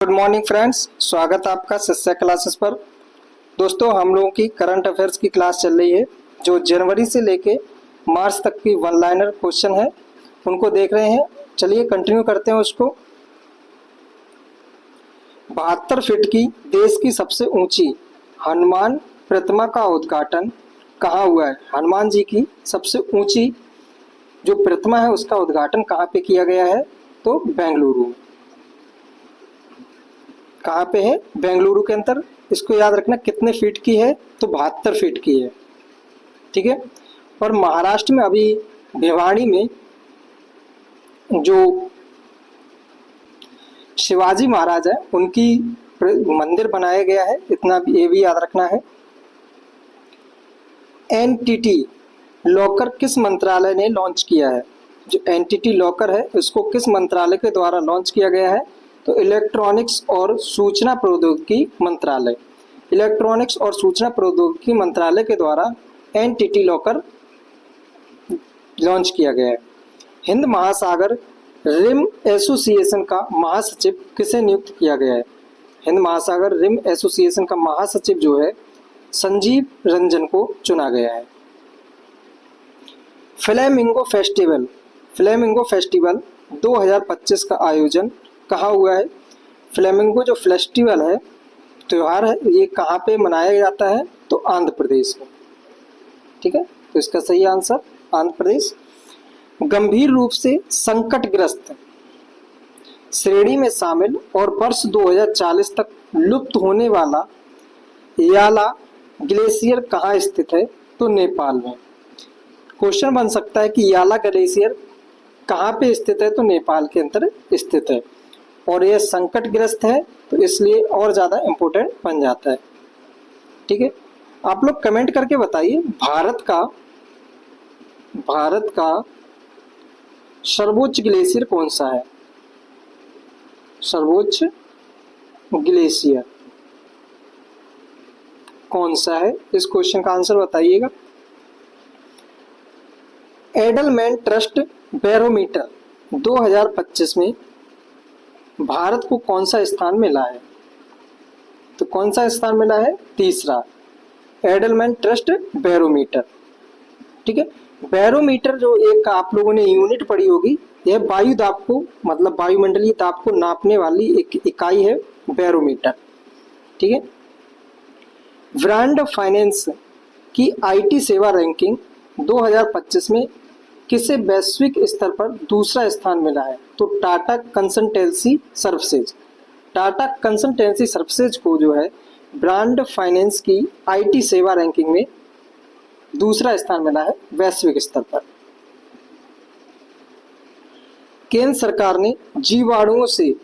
Good morning friends, स्वागत है आपका शिक्षा क्लासेस पर। दोस्तों, हम लोगों की करंट अफेयर्स की क्लास चल रही है जो जनवरी से लेके मार्च तक की वन लाइनर क्वेश्चन है उनको देख रहे हैं। चलिए कंटिन्यू करते हैं उसको। 72 फीट की देश की सबसे ऊंची हनुमान प्रतिमा का उद्घाटन कहाँ हुआ है? हनुमान जी की सबसे ऊंची जो प्रतिमा है उसका उद्घाटन कहाँ पे किया गया है? तो बेंगलुरु में। कहाँ पे है? बेंगलुरु के अंदर। इसको याद रखना कितने फीट की है? तो 72 फीट की है। ठीक है। और महाराष्ट्र में अभी भिवाड़ी में जो शिवाजी महाराज है उनकी मंदिर बनाया गया है, इतना भी ये भी याद रखना है। एनटीटी लॉकर किस मंत्रालय ने लॉन्च किया है? जो एनटीटी लॉकर है उसको किस मंत्रालय के द्वारा लॉन्च किया गया है? तो इलेक्ट्रॉनिक्स और सूचना प्रौद्योगिकी मंत्रालय। इलेक्ट्रॉनिक्स और सूचना प्रौद्योगिकी मंत्रालय के द्वारा एनटीटी लॉकर लॉन्च किया गया है। हिंद महासागर रिम एसोसिएशन का महासचिव किसे नियुक्त किया गया है? हिंद महासागर रिम एसोसिएशन का महासचिव जो है संजीव रंजन को चुना गया है। फ्लेमिंगो फेस्टिवल 2025 का आयोजन कहाँ हुआ है? फ्लेमिंगो जो फेस्टिवल है, त्योहार है, ये कहाँ पे मनाया जाता है? तो आंध्र प्रदेश में। ठीक है, तो इसका सही आंसर आंध्र प्रदेश। गंभीर रूप से संकटग्रस्त श्रेणी में शामिल और वर्ष 2040 तक लुप्त होने वाला याला ग्लेशियर कहाँ स्थित है? तो नेपाल में। क्वेश्चन बन सकता है कि याला ग्लेशियर कहाँ पे स्थित है? तो नेपाल के अंदर स्थित है और यह संकटग्रस्त है, तो इसलिए और ज़्यादा इम्पोर्टेंट बन जाता है। ठीक है, आप लोग कमेंट करके बताइए भारत का सर्वोच्च ग्लेशियर कौन सा है? सर्वोच्च ग्लेशियर कौन सा है? इस क्वेश्चन का आंसर बताइएगा। एडलमैन ट्रस्ट बैरोमीटर 2025 में भारत को कौन सा स्थान मिला है? तो कौन सा स्थान मिला है? तीसरा, एडलमैन ट्रस्ट बैरोमीटर। ठीक है, बैरोमीटर जो एक आप लोगों ने यूनिट पढ़ी होगी, यह वायु दाब को मतलब वायुमंडलीय दाब को नापने वाली एक इकाई है बैरोमीटर। ठीक है, ब्रांड फाइनेंस की आईटी सेवा रैंकिंग 2025 में किसे वैश्विक स्तर पर दूसरा स्थान मिला है? तो Tata consultancy services. Tata consultancy services को जो है ब्रांड फाइनेंस की आईटी सेवा रैंकिंग में दूसरा स्थान मिला है वैश्विक स्तर पर। केंद्र सरकार ने जीवाणुओं से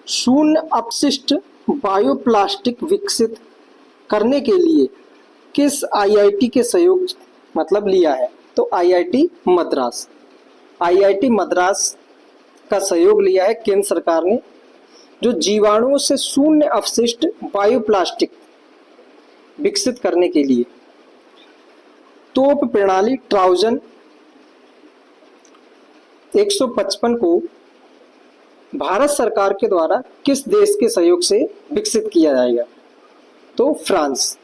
शून्य अपशिष्ट बायोप्लास्टिक विकसित करने के लिए किस आईआईटी के सहयोग मतलब लिया है? तो आईआईटी मद्रास का सहयोग लिया है केंद्र सरकार ने, जो जीवाणुओं से शून्य अपशिष्ट बायोप्लास्टिक विकसित करने के लिए। तोप प्रणाली ट्राउजन 155 को भारत सरकार के द्वारा किस देश के सहयोग से विकसित किया जाएगा? तो फ्रांस।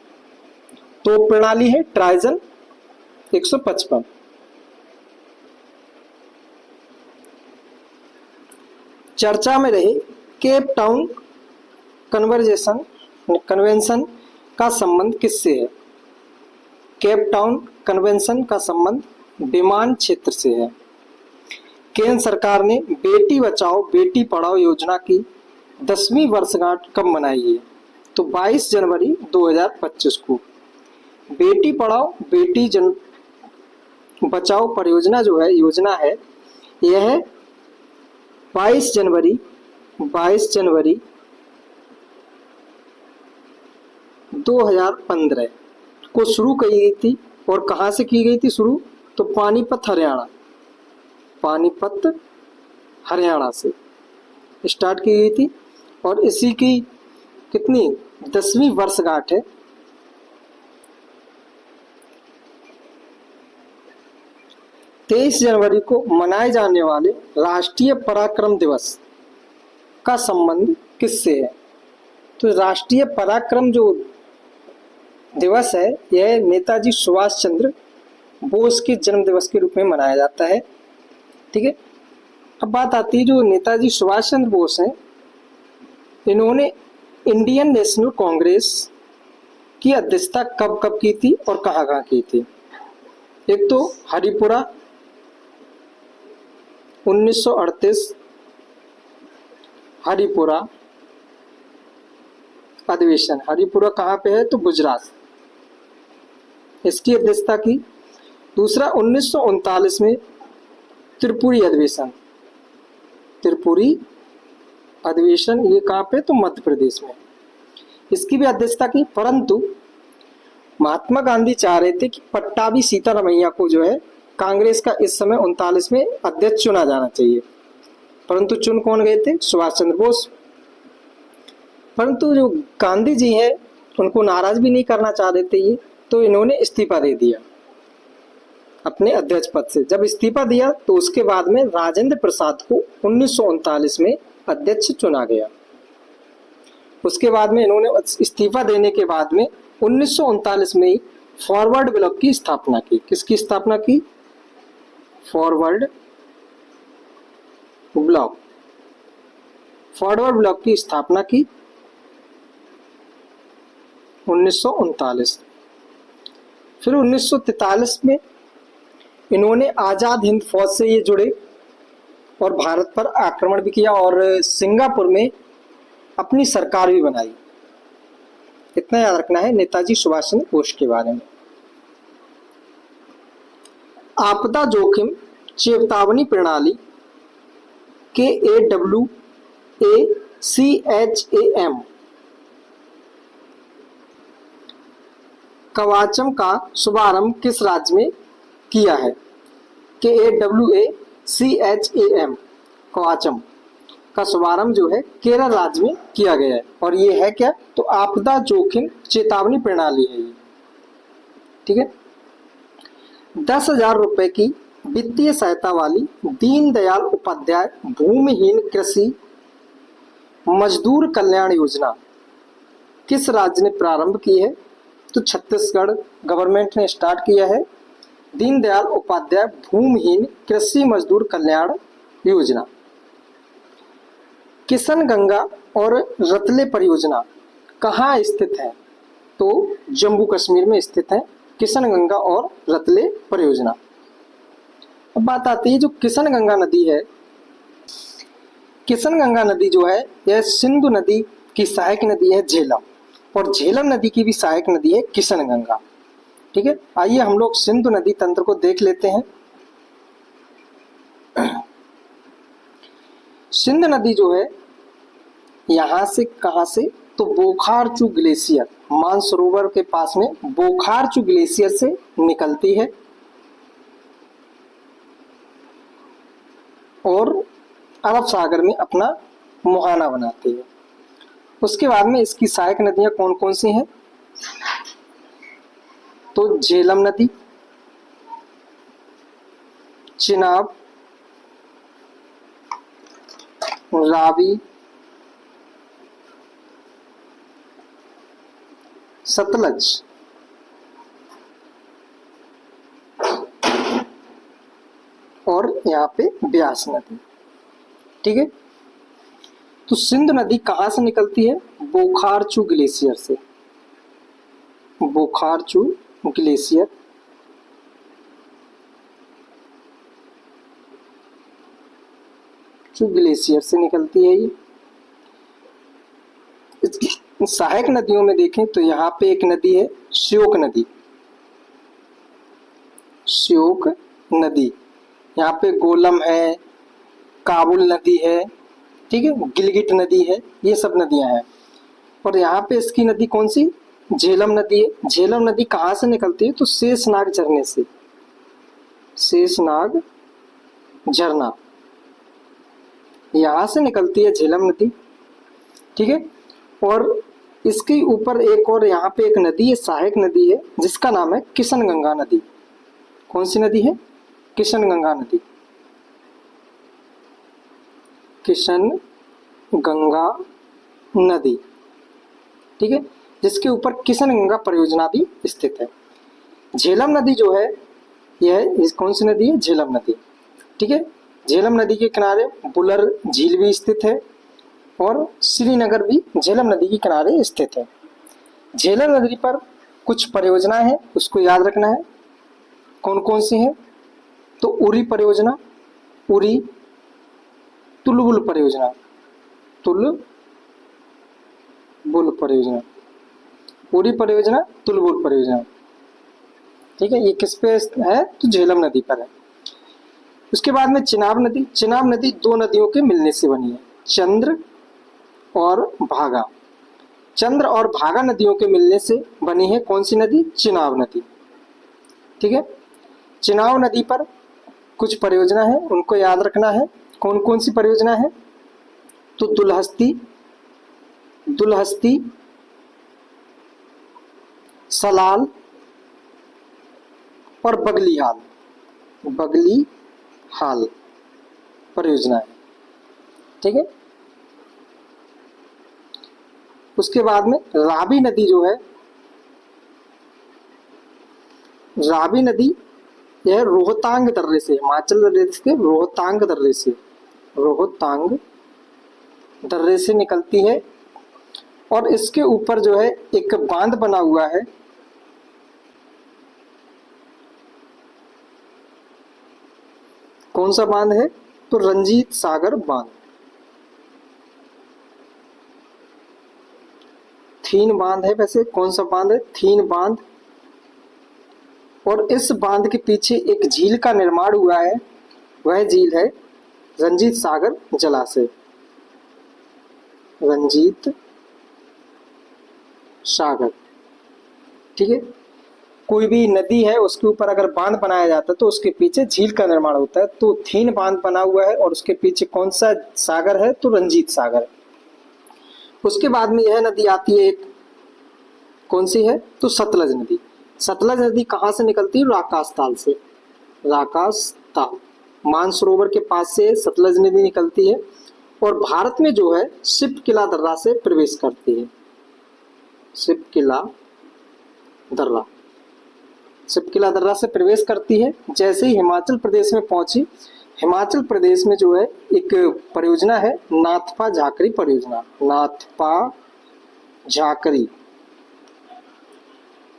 तोप प्रणाली है ट्राइजन 155। चर्चा में रहे केप टाउन कन्वेंशन का संबंध किससे है? केप टाउन कन्वेंशन का संबंध विमान क्षेत्र से है। केंद्र सरकार ने बेटी बचाओ बेटी पढ़ाओ योजना की 10वीं वर्षगांठ कब मनाई है? तो 22 जनवरी 2025 को। बेटी पढ़ाओ बेटी बचाओ परियोजना जो है योजना है, यह 22 जनवरी 2015 को शुरू की गई थी। और कहाँ से की गई थी शुरू? तो पानीपत हरियाणा से स्टार्ट की गई थी और इसी की कितनी 10वीं वर्षगांठ है। 23 जनवरी को मनाए जाने वाले राष्ट्रीय पराक्रम दिवस का संबंध किससे है? तो राष्ट्रीय पराक्रम जो दिवस है यह नेताजी सुभाष चंद्र बोस के जन्म दिवस के रूप में मनाया जाता है। ठीक है, अब बात आती है जो नेताजी सुभाष चंद्र बोस हैं, इन्होंने इंडियन नेशनल कांग्रेस की अध्यक्षता कब कब की थी और कहाँ कहाँ की थी। एक तो हरिपुरा 1938 हरिपुरा अधिवेशन, हरिपुरा कहाँ पे है तो गुजरात, इसकी अध्यक्षता की। दूसरा 1939 में त्रिपुरी अधिवेशन, त्रिपुरी अधिवेशन ये कहाँ पे तो मध्य प्रदेश में, इसकी भी अध्यक्षता की। परंतु महात्मा गांधी चाह रहे थे कि पट्टाभी सीतारमैया को जो है कांग्रेस का इस समय 39 में अध्यक्ष चुना जाना चाहिए, परंतु चुन कौन गए थे, सुभाष चंद्र बोस। परंतु जो गांधी जी हैं उनको नाराज भी नहीं करना चाह रहे थे ये, तो इन्होंने इस्तीफा दे दिया अपने अध्यक्ष पद से। जब इस्तीफा दिया तो उसके बाद में राजेंद्र प्रसाद को 1939 में अध्यक्ष चुना गया। उसके बाद में इन्होंने इस्तीफा देने के बाद में 1939 में ही फॉरवर्ड ब्लॉक की स्थापना की। किसकी स्थापना की, फॉरवर्ड ब्लॉक, फॉरवर्ड ब्लॉक की स्थापना की 1939। फिर 1943 में इन्होंने आजाद हिंद फौज से ये जुड़े और भारत पर आक्रमण भी किया और सिंगापुर में अपनी सरकार भी बनाई। इतना याद रखना है नेताजी सुभाष चंद्र बोस के बारे में। आपदा जोखिम चेतावनी प्रणाली KAWACHAM कवाचम का शुभारंभ किस राज्य में किया है। KAWACHAM कवाचम का शुभारंभ जो है केरल राज्य में किया गया है। और ये है क्या, तो आपदा जोखिम चेतावनी प्रणाली है ये। ठीक है, 10,000 रुपए की वित्तीय सहायता वाली दीनदयाल उपाध्याय भूमिहीन कृषि मजदूर कल्याण योजना किस राज्य ने प्रारंभ की है, तो छत्तीसगढ़ गवर्नमेंट ने स्टार्ट किया है दीनदयाल उपाध्याय भूमिहीन कृषि मजदूर कल्याण योजना। किशन गंगा और रतले परियोजना कहाँ स्थित है, तो जम्मू कश्मीर में स्थित है किशन गंगा और रतले परियोजना। अब बात आती है जो किशन गंगा नदी है, किशन गंगा नदी जो है यह सिंधु नदी की सहायक नदी है झेलम, और झेलम नदी की भी सहायक नदी है किशन गंगा। ठीक है, आइए हम लोग सिंधु नदी तंत्र को देख लेते हैं। सिंधु नदी जो है यहां से कहां से, तो बोखारचू ग्लेशियर, मानसरोवर के पास में बोखारचू ग्लेशियर से निकलती है और अरब सागर में अपना मुहाना बनाती है। उसके बाद में इसकी सहायक नदियां कौन कौन सी हैं, तो झेलम नदी, चिनाब, रावी, सतलज और यहाँ पे ब्यास नदी। ठीक है, तो सिंधु नदी कहाँ से निकलती है, बोखारचू ग्लेशियर से, बोखारचू ग्लेशियर ग्लेशियर से निकलती है ये। सहायक नदियों में देखें तो यहाँ पे एक नदी है श्योक नदी, श्योक नदी, यहाँ पे गोलम है, काबुल नदी है, ठीक है, गिलगिट नदी है, ये सब नदियां हैं। और यहाँ पे इसकी नदी कौन सी, झेलम नदी है। झेलम नदी कहाँ से निकलती है, तो शेषनाग झरने से, शेषनाग झरना यहाँ से निकलती है झेलम नदी। ठीक है, और इसके ऊपर एक और यहाँ पे एक नदी है, सहायक नदी है, जिसका नाम है किशन गंगा नदी। कौन सी नदी है, किशन गंगा नदी, किशन गंगा नदी। ठीक है, जिसके ऊपर किशनगंगा परियोजना भी स्थित है। झेलम नदी जो है यह कौन सी नदी है? झेलम नदी। ठीक है, झेलम नदी के किनारे बुलर झील भी स्थित है और श्रीनगर भी झेलम नदी के किनारे स्थित है। झेलम नदी पर कुछ परियोजना है, उसको याद रखना है। कौन कौन सी है? तो उरी परियोजना, उरी, तुलबुल परियोजना, तुलबुल परियोजना, उरी परियोजना, तुलबुल परियोजना। ठीक है, ये किस पे है? तो झेलम नदी पर है। उसके बाद में चिनाब नदी। चिनाब नदी दो नदियों के मिलने से बनी है, चंद्र और भागा। चंद्र और भागा नदियों के मिलने से बनी है कौन सी नदी? चिनाब नदी। ठीक है, चिनाब नदी पर कुछ परियोजना है, उनको याद रखना है। कौन कौन सी परियोजना है? तो दुलहस्ती, सलाल और बगली हाल परियोजना है। ठीक है, उसके बाद में रावी नदी जो है, रावी नदी यह रोहतांग दर्रे से, हिमाचल प्रदेश के रोहतांग दर्रे से निकलती है और इसके ऊपर जो है एक बांध बना हुआ है। कौन सा बांध है? तो रंजीत सागर बांध। थीन बांध है, वैसे कौन सा बांध है? थीन बांध। और इस बांध के पीछे एक झील का निर्माण हुआ है, वह झील है रंजीत सागर जलाशय। रंजीत सागर। ठीक है, कोई भी नदी है उसके ऊपर अगर बांध बनाया जाता है तो उसके पीछे झील का निर्माण होता है। तो थीन बांध बना हुआ है और उसके पीछे कौन सा सागर है? तो रंजीत सागर। उसके बाद में यह नदी आती है एक, कौन सी है? तो सतलज नदी। सतलज नदी कहाँ से निकलती है? राकासताल से। राकासताल मानसरोवर के पास से सतलज नदी निकलती है और भारत में जो है शिपकिला दर्रा से प्रवेश करती है। शिपकिला दर्रा से प्रवेश करती है। जैसे ही हिमाचल प्रदेश में पहुंची, हिमाचल प्रदेश में जो है एक परियोजना है नाथपा झाकरी परियोजना। नाथपा झाकरी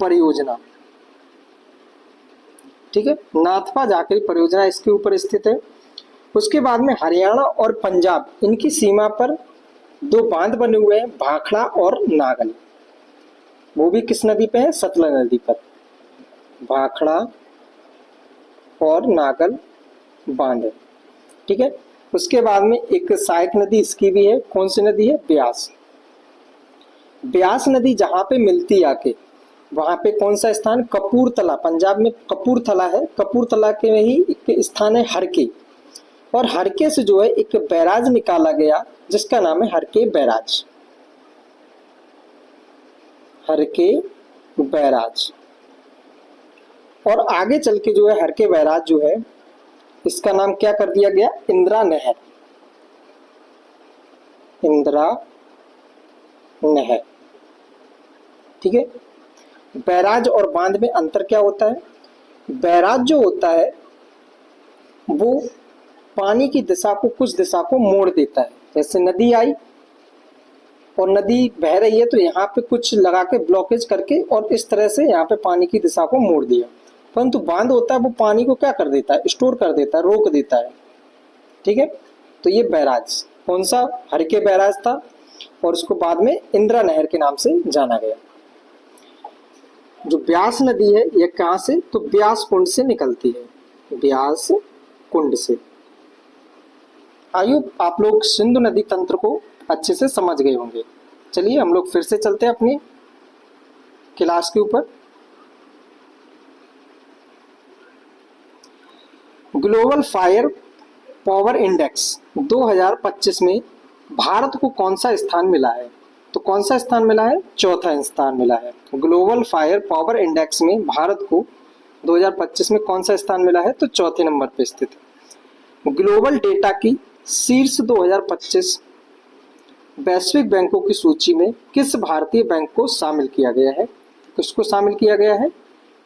परियोजना। ठीक है, नाथपा झाकरी परियोजना इसके ऊपर स्थित है। उसके बाद में हरियाणा और पंजाब, इनकी सीमा पर दो बांध बने हुए हैं, भाखड़ा और नागल। वो भी किस नदी पे है? सतलज नदी पर। भाखड़ा और नागल बांध है। ठीक है, उसके बाद में एक सहायक नदी इसकी भी है। कौन सी नदी है? ब्यास। ब्यास नदी जहां पे मिलती आके, वहां पे कौन सा स्थान? कपूरथला। पंजाब में कपूरथला है, कपूरथला के में ही एक स्थान है हरके, और हरके से जो है एक बैराज निकाला गया जिसका नाम है हरके बैराज। हरके बैराज। और आगे चल के जो है हरके बैराज जो है इसका नाम क्या कर दिया गया? इंदिरा नहर। इंदिरा नहर। ठीक है, बैराज और बांध में अंतर क्या होता है? बैराज जो होता है वो पानी की दिशा को, कुछ दिशा को मोड़ देता है। जैसे नदी आई और नदी बह रही है तो यहाँ पे कुछ लगा के ब्लॉकेज करके और इस तरह से यहाँ पे पानी की दिशा को मोड़ दिया। परंतु बांध होता है वो पानी को क्या कर देता है? स्टोर कर देता है, रोक देता है। ठीक है, तो ये बैराज कौन सा? हरके बैराज था और उसको बाद में इंदिरा नहर के नाम से जाना गया। जो ब्यास नदी है यह कहाँ से? तो ब्यास कुंड से निकलती है। ब्यास कुंड से। आइए, आप लोग सिंधु नदी तंत्र को अच्छे से समझ गए होंगे। चलिए हम लोग फिर से चलते हैं अपनी क्लास के ऊपर। ग्लोबल फायर पावर इंडेक्स 2025 में भारत को कौन सा स्थान मिला है? तो कौन सा स्थान मिला है? चौथा स्थान मिला है। ग्लोबल फायर पावर इंडेक्स में भारत को 2025 में कौन सा स्थान मिला है? तो चौथे नंबर पर स्थित है। ग्लोबल डेटा की शीर्ष 2025 वैश्विक बैंकों की सूची में किस भारतीय बैंक को शामिल किया गया है? किसको शामिल किया गया है?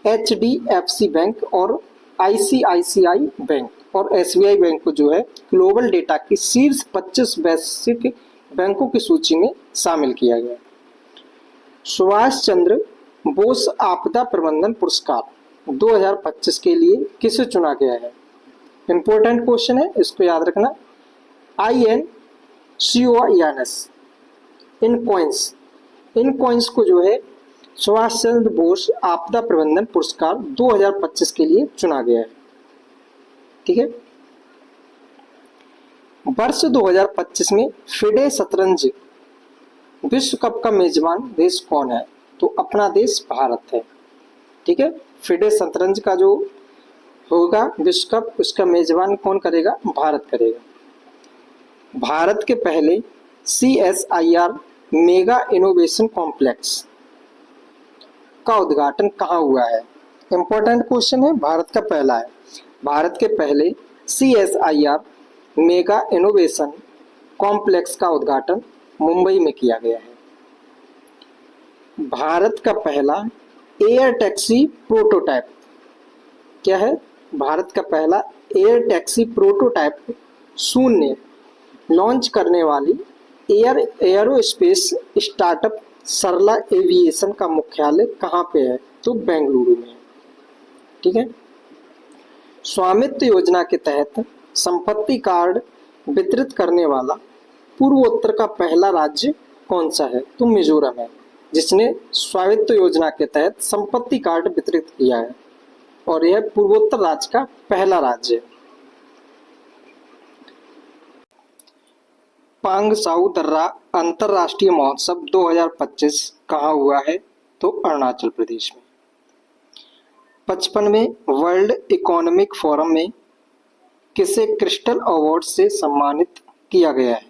HDFC बैंक और ICICI बैंक और SBI बैंक को जो है ग्लोबल डेटा की शीर्ष 25 वैश्विक बैंकों की सूची में शामिल किया गया। सुभाष चंद्र बोस आपदा प्रबंधन पुरस्कार 2025 के लिए किसे चुना गया है? इंपॉर्टेंट क्वेश्चन है, इसको याद रखना। INCOINS इन कॉइन्स को जो है सुभाष चंद्र बोस आपदा प्रबंधन पुरस्कार 2025 के लिए चुना गया है। ठीक है। वर्ष 2025 में फिडे शतरंज विश्व कप का मेजबान देश कौन है? तो अपना देश भारत है। ठीक है। फिडे शतरंज का जो होगा विश्व कप, उसका मेजबान कौन करेगा? भारत करेगा। भारत के पहले CSIR मेगा इनोवेशन कॉम्प्लेक्स का उद्घाटन कहाँ हुआ है? इंपॉर्टेंट क्वेश्चन है, भारत का पहला है। भारत के पहले CSIR मेगा इनोवेशन कॉम्प्लेक्स का उद्घाटन मुंबई में किया गया है। भारत का पहला एयर टैक्सी प्रोटोटाइप क्या है? भारत का पहला एयर टैक्सी प्रोटोटाइप शून्य लॉन्च करने वाली एरोस्पेस स्टार्टअप सरला एविएशन का मुख्यालय कहाँ पे है? तो बेंगलुरु में। ठीक है। स्वामित्व योजना के तहत संपत्ति कार्ड वितरित करने वाला पूर्वोत्तर का पहला राज्य कौन सा है? तो मिजोरम है, जिसने स्वामित्व योजना के तहत संपत्ति कार्ड वितरित किया है और यह पूर्वोत्तर राज्य का पहला राज्य है। पांगसाउ दर्रा अंतरराष्ट्रीय महोत्सव 2025 कहाँ हुआ है? तो अरुणाचल प्रदेश में। 55वें वर्ल्ड इकोनॉमिक फोरम में किसे क्रिस्टल अवार्ड से सम्मानित किया गया है?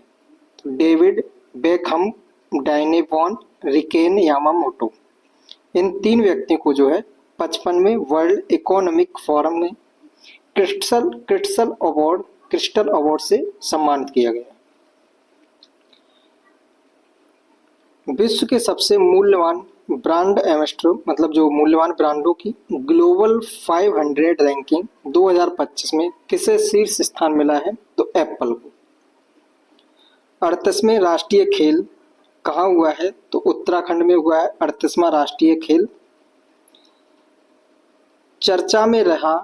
तो David Beckham, Diane von, Riken Yamamoto, इन 3 व्यक्तियों को जो है 55वें वर्ल्ड इकोनॉमिक फोरम में क्रिस्टल अवार्ड से सम्मानित किया गया। विश्व के सबसे मूल्यवान ब्रांड एम्बेसडर, मतलब जो मूल्यवान ब्रांडों की ग्लोबल 500 रैंकिंग 2025 में किसे शीर्ष स्थान मिला है? तो एप्पल को। 38वें राष्ट्रीय खेल कहाँ हुआ है? तो उत्तराखंड में हुआ है 38वां राष्ट्रीय खेल। चर्चा में रहा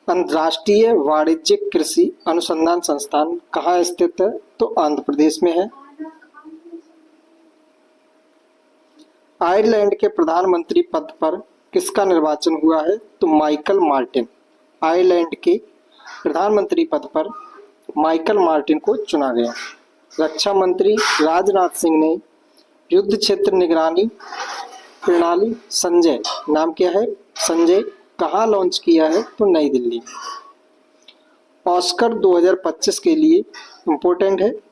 अंतर्राष्ट्रीय वाणिज्यिक कृषि अनुसंधान संस्थान कहाँ स्थित है? तो आंध्र प्रदेश में है। आयरलैंड के प्रधानमंत्री पद पर किसका निर्वाचन हुआ है? तो माइकल मार्टिन। आयरलैंड के प्रधानमंत्री पद पर माइकल मार्टिन को चुना गया। रक्षा मंत्री राजनाथ सिंह ने युद्ध क्षेत्र निगरानी प्रणाली संजय, नाम क्या है? संजय, कहाँ लॉन्च किया है? तो नई दिल्ली। ऑस्कर 2025 के लिए इंपॉर्टेंट है,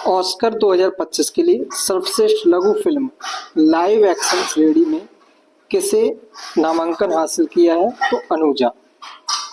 ऑस्कर 2025 के लिए सर्वश्रेष्ठ लघु फिल्म लाइव एक्शन श्रेणी में किसे नामांकन हासिल किया है? तो अनुजा।